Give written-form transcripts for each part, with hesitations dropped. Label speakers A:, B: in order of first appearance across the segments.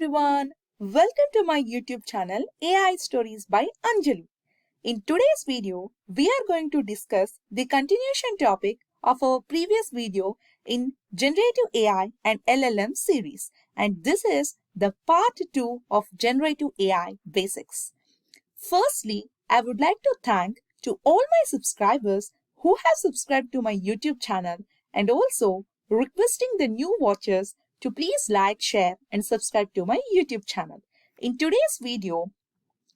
A: everyone, welcome to my YouTube channel AI Stories by Anjali. In today's video, we are going to discuss the continuation topic of our previous video in Generative AI and LLM series, and this is the part 2 of Generative AI Basics. Firstly, I would like to thank to all my subscribers who have subscribed to my YouTube channel and also requesting the new watchers to please like, share and subscribe to my YouTube channel. In today's video,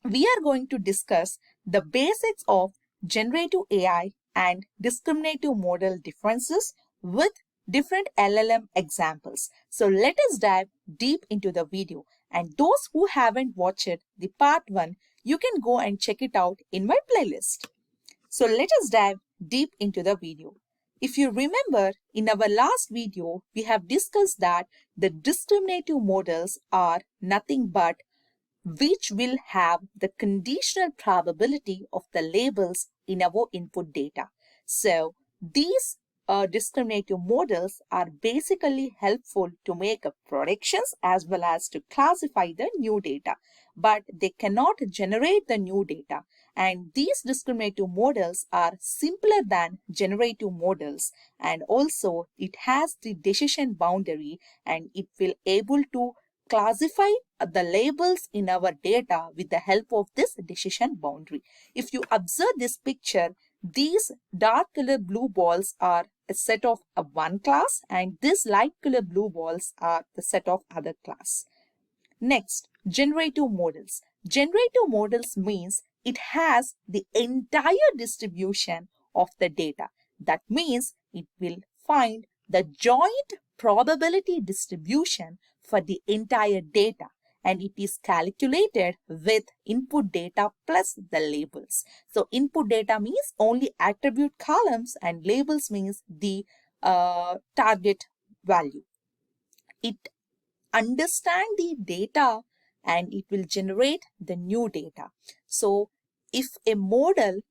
A: we are going to discuss the basics of generative AI and discriminative model differences with different LLM examples. So let us dive deep into the video, and those who haven't watched the part 1, you can go and check it out in my playlist. So let us dive deep into the video. If you remember, in our last video, we have discussed that the discriminative models are nothing but which will have the conditional probability of the labels in our input data. So these discriminative models are basically helpful to make predictions as well as to classify the new data, but they cannot generate the new data. And these discriminative models are simpler than generative models, and also it has the decision boundary and it will able to classify the labels in our data with the help of this decision boundary. If you observe this picture, these dark color blue balls are a set of one class and these light color blue balls are the set of other class. Next, generative models. Generative models means it has the entire distribution of the data. That means it will find the joint probability distribution for the entire data, and it is calculated with input data plus the labels. So input data means only attribute columns and labels means the target value. It understand the data and it will generate the new data. So if a model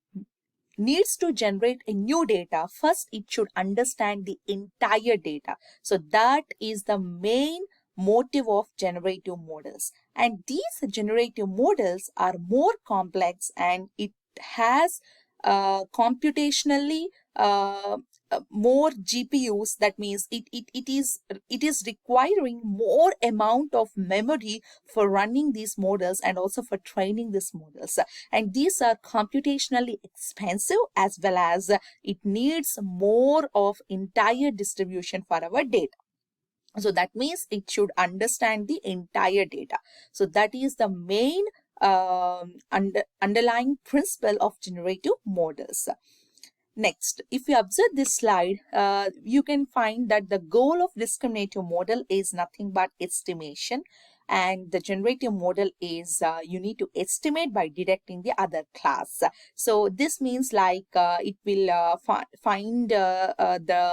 A: needs to generate a new data, first it should understand the entire data. So that is the main motive of generative models. And these generative models are more complex and it has computationally more GPUs. That means it is requiring more amount of memory for running these models and also for training these models. And these are computationally expensive as well as it needs more of entire distribution for our data. So that means it should understand the entire data. So that is the main underlying principle of generative models. Next, if you observe this slide, you can find that the goal of discriminative model is nothing but estimation, and the generative model is you need to estimate by deducting the other class. So this means like it will find the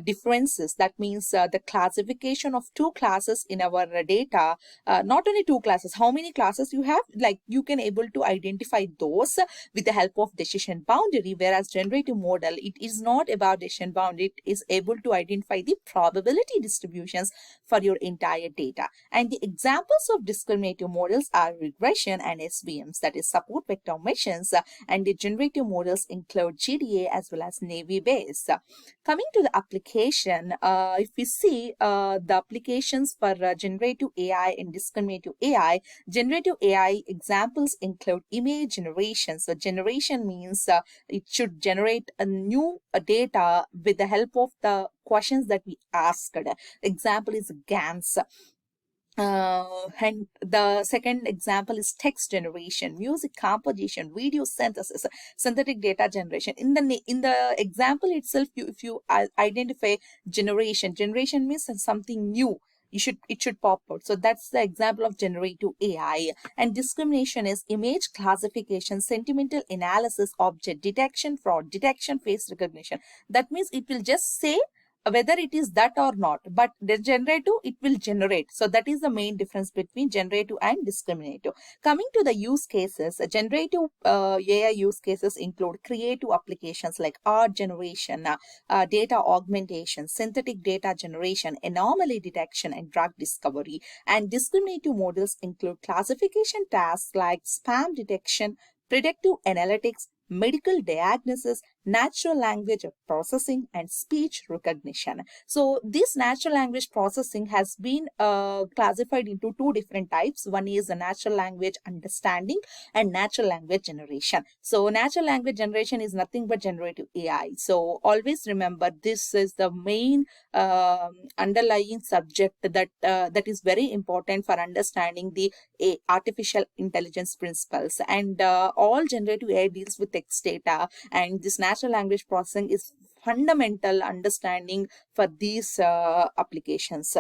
A: differences. That means the classification of two classes in our data, not only two classes, how many classes you have, like you can able to identify those with the help of decision boundary, whereas generative model, it is not about decision boundary, it is able to identify the probability distributions for your entire data. And the examples of discriminative models are regression and SVMs, that is support vector machines, and the generative models include GDA as well as Navy Base. Coming to the application, if we see the applications for generative AI and discriminative AI, generative AI examples include image generation. So generation means it should generate a new data with the help of the questions that we asked. Example is GANs. And the second example is text generation, music composition, video synthesis, synthetic data generation. In the example itself, if you identify generation means something new. It should pop out. So that's the example of generative AI. And discrimination is image classification, sentimental analysis, object detection, fraud detection, face recognition. That means it will just say whether it is that or not, but the generative, it will generate. So that is the main difference between generative and discriminative. Coming to the use cases, generative AI use cases include creative applications like art generation, data augmentation, synthetic data generation, anomaly detection, and drug discovery. And discriminative models include classification tasks like spam detection, predictive analytics, medical diagnosis, natural language processing, and speech recognition. So this natural language processing has been classified into two different types. One is the natural language understanding and natural language generation. So natural language generation is nothing but generative AI. So always remember, this is the main underlying subject that is very important for understanding the artificial intelligence principles. And all generative AI deals with text data, and this natural language processing is fundamental understanding for these applications.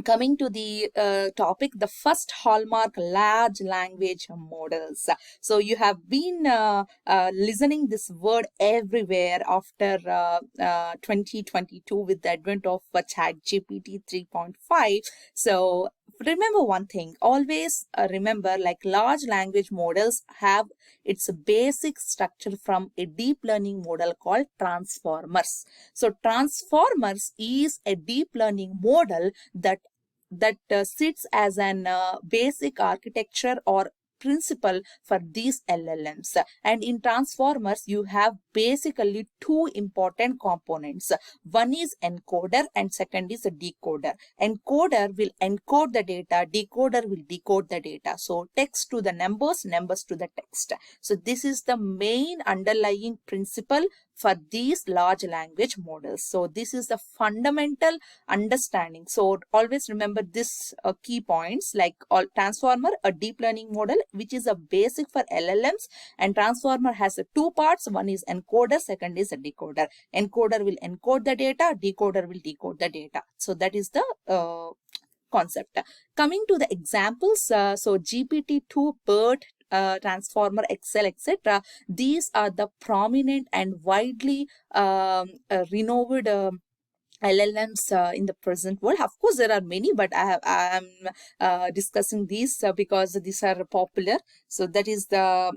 A: Coming to the topic, the first hallmark, large language models. So you have been listening this word everywhere after 2022 with the advent of ChatGPT 3.5. So remember one thing, always remember, like, large language models have its basic structure from a deep learning model called transformers. So transformers is a deep learning model that sits as an basic architecture or principle for these LLMs. And in transformers, you have basically two important components. One is encoder and second is a decoder. Encoder will encode the data, decoder will decode the data. So text to the numbers, numbers to the text. So this is the main underlying principle for these large language models. So this is the fundamental understanding. So always remember this key points, like all transformer, a deep learning model, which is a basic for LLMs, and transformer has two parts. One is encoder, second is a decoder. Encoder will encode the data, decoder will decode the data. So that is the concept. Coming to the examples, so GPT-2, BERT, transformer, Excel, etc. These are the prominent and widely renowned LLMs in the present world. Of course, there are many, but I am discussing these because these are popular. So that is the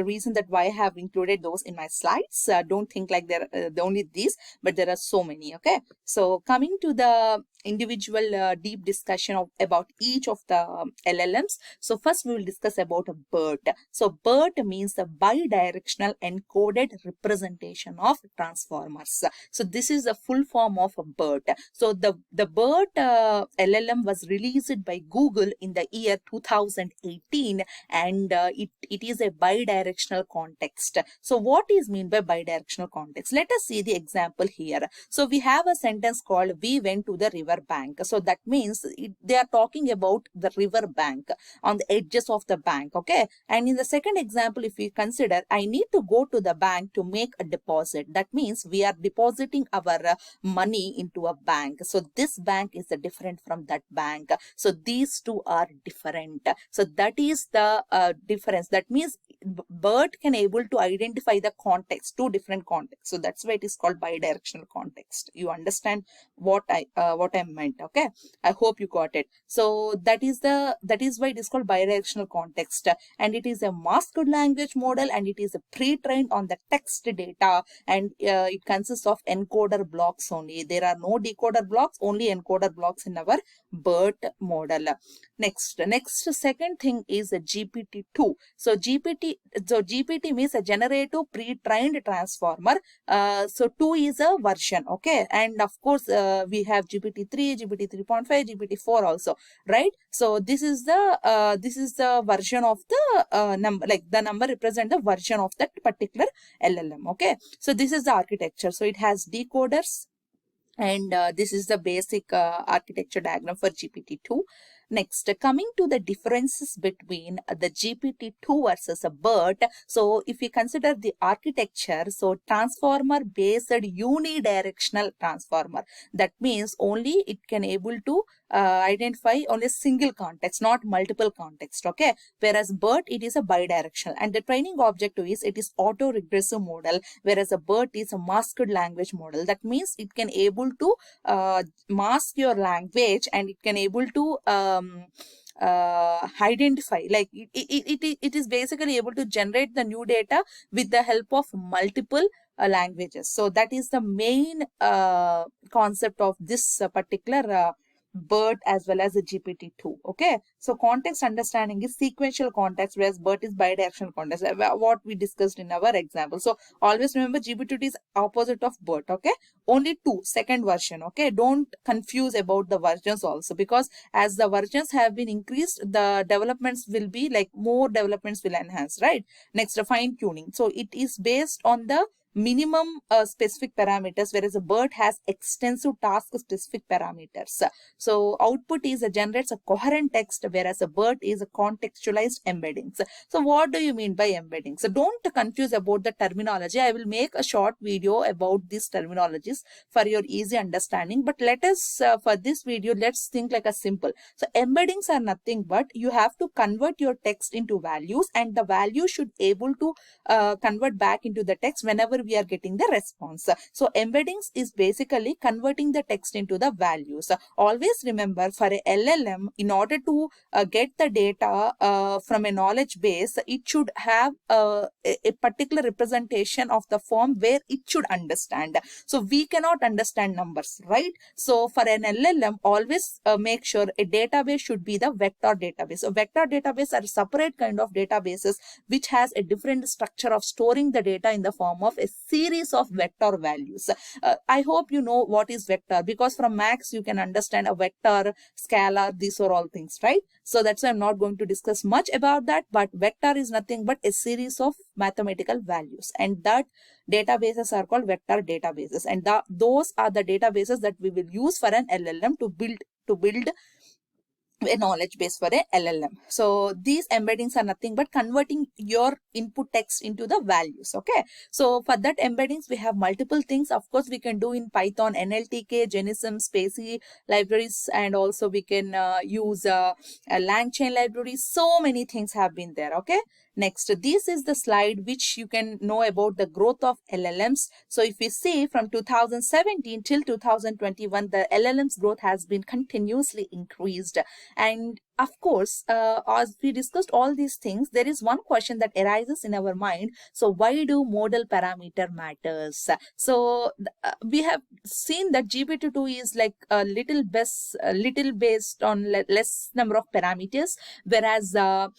A: reason that why I have included those in my slides. Don't think like they're only these, but there are so many. Okay. So coming to the individual deep discussion about each of the LLMs. So first we will discuss about a BERT. So BERT means the bidirectional encoded representation of transformers. So this is the full form of a BERT. So the BERT LLM was released by Google in the year 2018, and it is a bidirectional context. So what is mean by bidirectional context? Let us see the example here. So we have a sentence called, we went to the river bank. So that means they are talking about the river bank, on the edges of the bank. Okay. And in the second example, if we consider, I need to go to the bank to make a deposit. That means we are depositing our money into a bank. So this bank is different from that bank. So these two are different. So that is the difference. That means BERT can able to identify the context, two different contexts. So that's why it is called bidirectional context. You understand what I meant? Okay, I hope you got it. So that is why it is called bidirectional context, and it is a masked language model, and it is pre-trained on the text data, and it consists of encoder blocks only. There are no decoder blocks, only encoder blocks in our BERT model. Next second thing is a GPT-2. So GPT means a generative pre-trained transformer. So 2 is a version. Okay, and of course we have GPT-3, GPT 3.5, GPT-4 also, right? So this is the version of the number, like the number represent the version of that particular LLM. Okay, so this is the architecture. So it has decoders, and this is the basic architecture diagram for GPT-2. Next, coming to the differences between the GPT-2 versus a BERT. So if we consider the architecture, so transformer based unidirectional transformer. That means only it can able to identify only single context, not multiple context. Okay, whereas BERT, it is a bidirectional, and the training objective is it is auto-regressive model, whereas a BERT is a masked language model. That means it can able to mask your language, and it can able to identify, like it is basically able to generate the new data with the help of multiple languages. So that is the main concept of this particular BERT as well as the GPT-2. Okay, so context understanding is sequential context, whereas BERT is bidirectional context, what we discussed in our example. So always remember, GPT-2 is opposite of BERT. Okay, only second version. Okay, don't confuse about the versions also, because as the versions have been increased, the developments will be like more developments will enhance, right? Next, fine tuning. So it is based on the minimum specific parameters, whereas a BERT has extensive task specific parameters. So output is generates a coherent text, whereas a BERT is a contextualized embeddings. So what do you mean by embedding? So don't confuse about the terminology. I will make a short video about these terminologies for your easy understanding. But let us, for this video, let's think like a simple. So embeddings are nothing but you have to convert your text into values, and the value should able to convert back into the text whenever we are getting the response. So embeddings is basically converting the text into the values. Always remember, for a LLM, in order to get the data from a knowledge base, it should have a particular representation of the form where it should understand. So we cannot understand numbers, right? So for an LLM, always make sure a database should be the vector database. So vector database are separate kind of databases which has a different structure of storing the data in the form of a series of vector values. I hope you know what is vector, because from Max you can understand a vector, scalar, these are all things, right? So that's why I'm not going to discuss much about that, but vector is nothing but a series of mathematical values, and that databases are called vector databases, and those are the databases that we will use for an LLM to build a knowledge base for a LLM. So these embeddings are nothing but converting your input text into the values. Okay, so for that embeddings we have multiple things. Of course, we can do in Python, NLTK, Genism, Spacy libraries, and also we can use a LangChain library. So many things have been there. Okay, next, this is the slide which you can know about the growth of LLMs. So if we see from 2017 till 2021, the LLMs growth has been continuously increased. And of course, as we discussed all these things, there is one question that arises in our mind. So why do modal parameter matters? So we have seen that GPT-2 is like a little based on less number of parameters, whereas the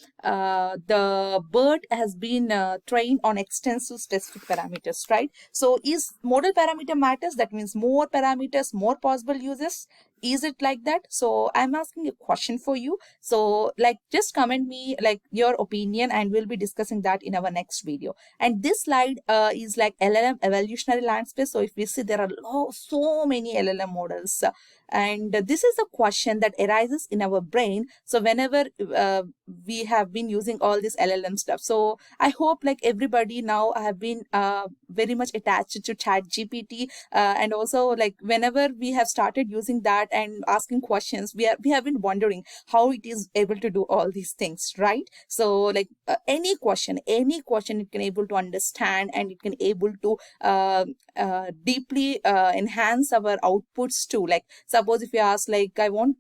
A: BERT has been trained on extensive specific parameters, right? So is modal parameter matters? That means more parameters, more possible uses. Is it like that? So I'm asking a question for you. So like just comment me like your opinion, and we'll be discussing that in our next video. And this slide is like LLM evolutionary landscape. So if we see, there are so many LLM models, and this is a question that arises in our brain. So whenever we have been using all this LLM stuff, so I hope like everybody now have been very much attached to Chat GPT, and also like whenever we have started using that and asking questions, we have been wondering how it is able to do all these things, right? So like any question it can able to understand, and it can able to deeply enhance our outputs too. Like suppose if you ask like, I want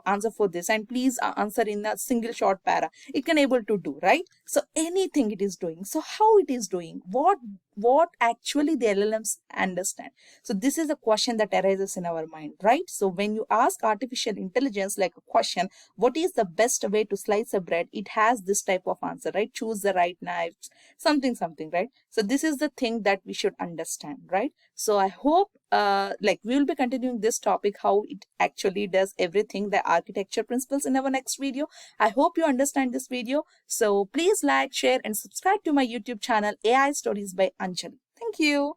A: answer for this, and please answer in a single short para, it can able to do, right? So anything it is doing. So how it is doing, what actually the LLMs understand? So this is a question that arises in our mind, right? So when you ask artificial intelligence like a question, what is the best way to slice a bread, it has this type of answer, right? Choose the right knife, something, right? So this is the thing that we should understand, right? So I hope like we will be continuing this topic, how it actually does everything, the architecture principles, in our next video. I hope you understand this video. So please like, share, and subscribe to my YouTube channel, AI Stories by Anjali. Thank you.